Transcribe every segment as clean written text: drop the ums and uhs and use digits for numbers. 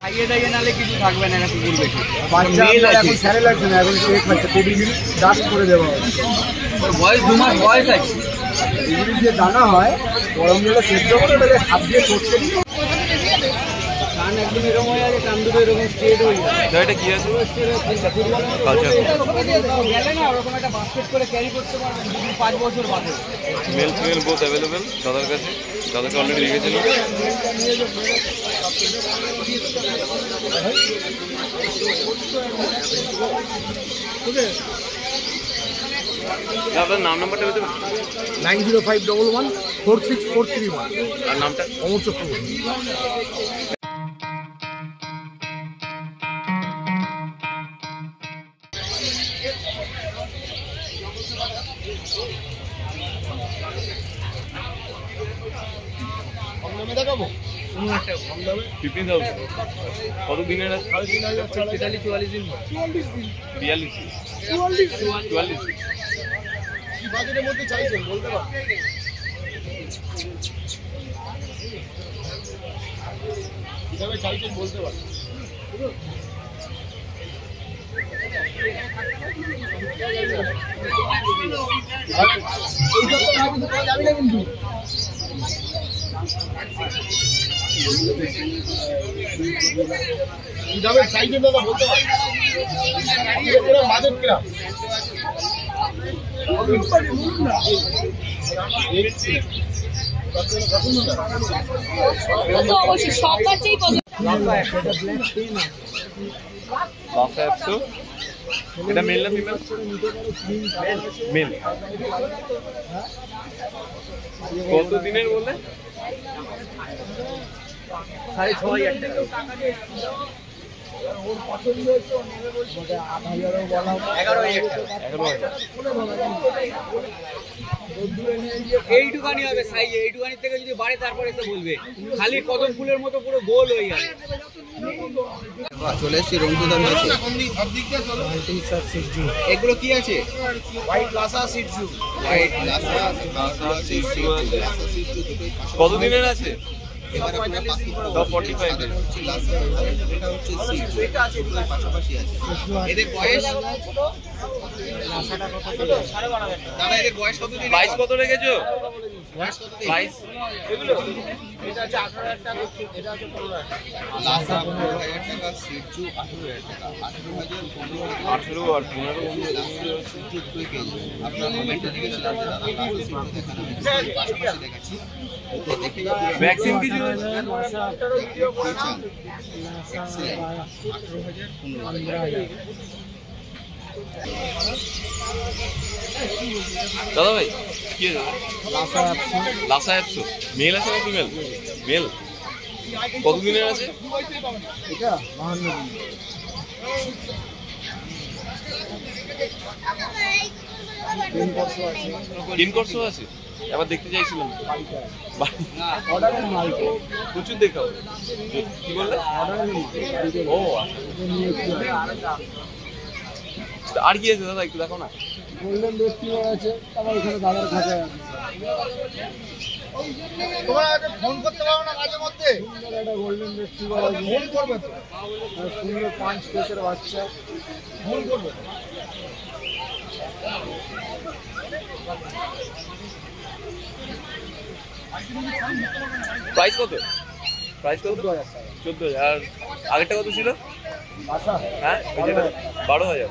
খাইয়ে দাইয়ে নালে কিছু থাকবে না কুকুর বেশি। বাচ্চা এখন স্যারে লাগছে না, এখন কেক খাচ্ছে, টেবিল ডাস্ট করে দেওয়া হবে। বয়স 2 মাস বয়স আছে। এগুলি যে দানা হয় গরম জলে সেদ্ধ করে ওটাকে হাত দিয়ে করতে দিই। কান একদম এরকম হয়ে আছে, কান দুটো এরকম স্ট্রেট হয়ে যায়। এটা কি আছে? গেলে না ওরকম একটা বাস্কেট করে ক্যারি করতে পারবেন 5 বছর বাদে। মেল ফিমেল বোথ অ্যাভেলেবেল দাদার কাছে, দাদাকে অলরেডি রেখেছিল। আপনার নাম নাম্বারটা বলতে 9051146431। আর নামটা? অমর চক্রবর্তী। দেখাবো 15,000। কত দিনের আছে? 44 দিন। 44 কি বাজেটের মধ্যে চাইছেন বলতে পারবেন? কিভাবে চাইছেন বলতে পারবেন? কিভাবে চাইছেন দাদা বলতে পারবেন? বাজেট কিরকম? অবশ্যই সব বাচ্চাই এটা মেল না ফিমেল? মেল। কত দিনের বলে? 6,500 টাকা। ওর পছন্দ হচ্ছে, ও নেবে বলছে 8,000 বলা 11,000 টাকা। 11,000। এইটুখানি হবে সাইজ, এইটুখানি থেকে যদি বাড়ে তারপরে এসে বলবে। খালি কদম ফুলের মতো পুরো গোল হয়ে যাবে। চলে এসছি রংপুর আছে। এগুলো কি আছে? White Lhasa Shih Tzu. White Lhasa Shih Tzu আছে। কত দিনের আছে? এবার আপনারা 45 এটা হচ্ছে পাশাপাশি আছে। এদের বয়স দাদা, এদের বয়স কত দিন? 22 কত রেখেছো? বয়স কত দিন? 22। এগুলো এটা আছে 18,000 টাকা, এটা আছে 15,000 টাকা। লাসা 15,000 টাকা, সিটজু 18,000 টাকা। 18,000, 15,000, 18 আর 15 সিটজু 2 কেজি। আপনারা কমেন্টে লিখেছিলেন যে দাদা লাসা সিটজু দেখানো হয়েছে, পাশাপাশি দেখাচ্ছি। তো দেখে ভ্যাকসিন কি ছিল? এক্সেলেন্ট। 18,000, 15,000। দাদা ভাই কি আছে? লাসা অ্যাপসো মেল আছে না ফিমেল? মেল। কত দিনের আছে? এটা 52 দিন। তিন কোর্সও আছে? আবার দেখতে চাইছিলাম। অর্ডারের মাল তো। প্রচুর দেখাও। কি বললে? অর্ডারের মাল। ও আর কি আছে দাদা একটু দেখো না। গোল্ডেন রেট্রিভার আছে, তারপর এখানে দাদার খাঁচা আছে। তোমরা আগে ফোন করতে পারো না মাঝে মধ্যে? সুন্দর একটা গোল্ডেন রেট্রিভার আছে। ফোন করবে তো। আর সুন্দর 5 ফেসের বাচ্চা। ফোন করবে। প্রাইস কত? প্রাইস কত? 14,000 টাকা। 14,000। আর আগেরটা কত ছিল? বাসা হ্যাঁ 12,000।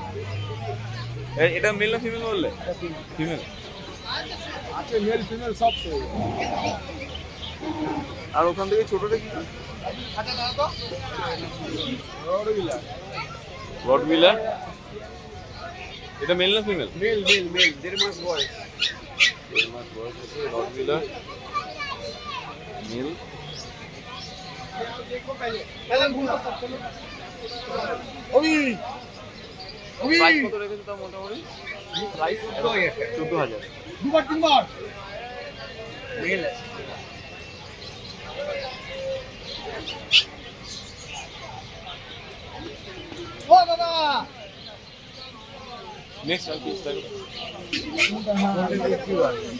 এটা মেল না ফিমেল বললে? ফিমেল। আছে, মেল ফিমেল সব তো। আর ওখান থেকে ছোটটা কি? রটভিলার। এটা মেল না ফিমেল? মেল মেল মেল 1.5 মাস বয়স। 1.5 মাস বয়স আছে রটভিলার মেল। প্রাইস কত রেখেছো তা মোটামুটি? প্রাইস 14,000। দুবার তিনবার মেল আছে। ও দাদা নেক্সট আর কি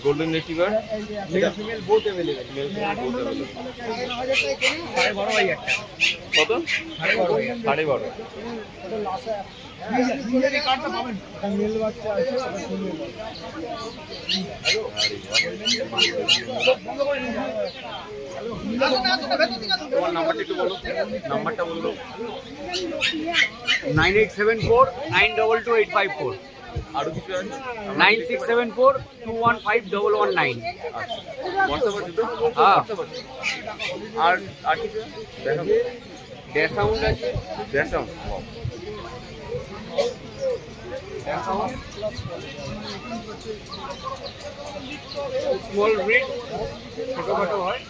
golden retriever male female both available. সাড়ে 12 বাই একটা। কত? 12.5 12.5 মেল বাচ্চা আছে ওটা ফিমেল। তোমার নাম্বারটা একটু বলো, নাম্বারটা বলো। 9874 922 854 আরো কিছু আছে? 9674 215 119। আচ্ছা, হোয়াটসঅ্যাপ আছে তো? হ্যাঁ। হোয়াটসঅ্যাপ আছে। আর আর কিছু দেখাবো? ড্যাশ সাউন্ড আছে, ড্যাশ সাউন্ড। স্মল ব্রিড, ছোটখাটো হয়।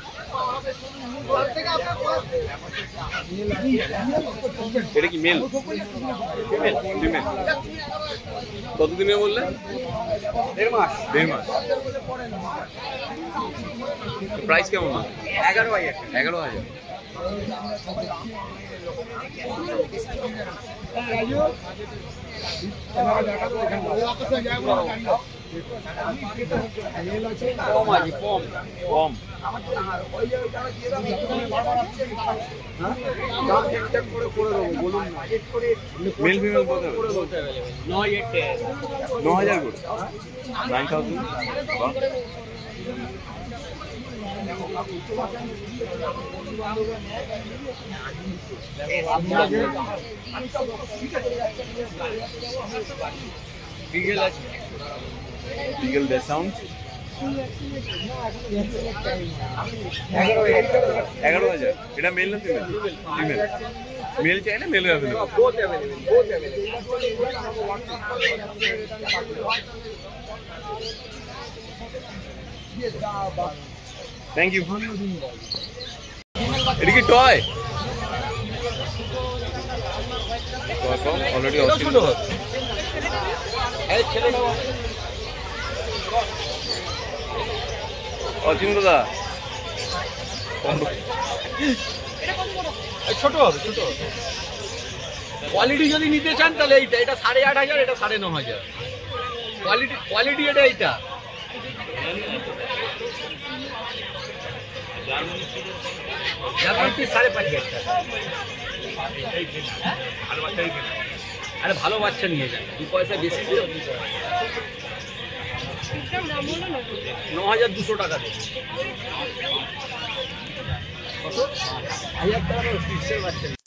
এটা কি মেল? ফিমেল? ফিমেল। কতদিনের বললে? 1.5 মাস। 1.5 মাস। প্রাইস কেমন? 11,000। 11,000। কম আছে, কম। কম। মেল ফিমেল কত? 9,000 করে। 9,000। বাহ। বিগেল আছে। Beagle dash sound. 11,000। এটা মেল না ফিমেল? ফিমেল। মেল চাই না male available? both available, both available. Thank you. এটা কি টয়? অলরেডি অচিন্ত। অচিন্ত দা ছোট হবে, ছোট হবে। কোয়ালিটি যদি নিতে চান তাহলে এইটা, এটা 8,500, এটা 9,500। কোয়ালিটি, কোয়ালিটি এটা এইটা। জার্মানি 5,500 টাকা। আরে ভালো বাচ্চা নিয়ে যান, 2 পয়সা বেশি দিয়ে 9,200 টাকা দেবে। কত? 1,000 টাকা ফিক্সের বাচ্চা।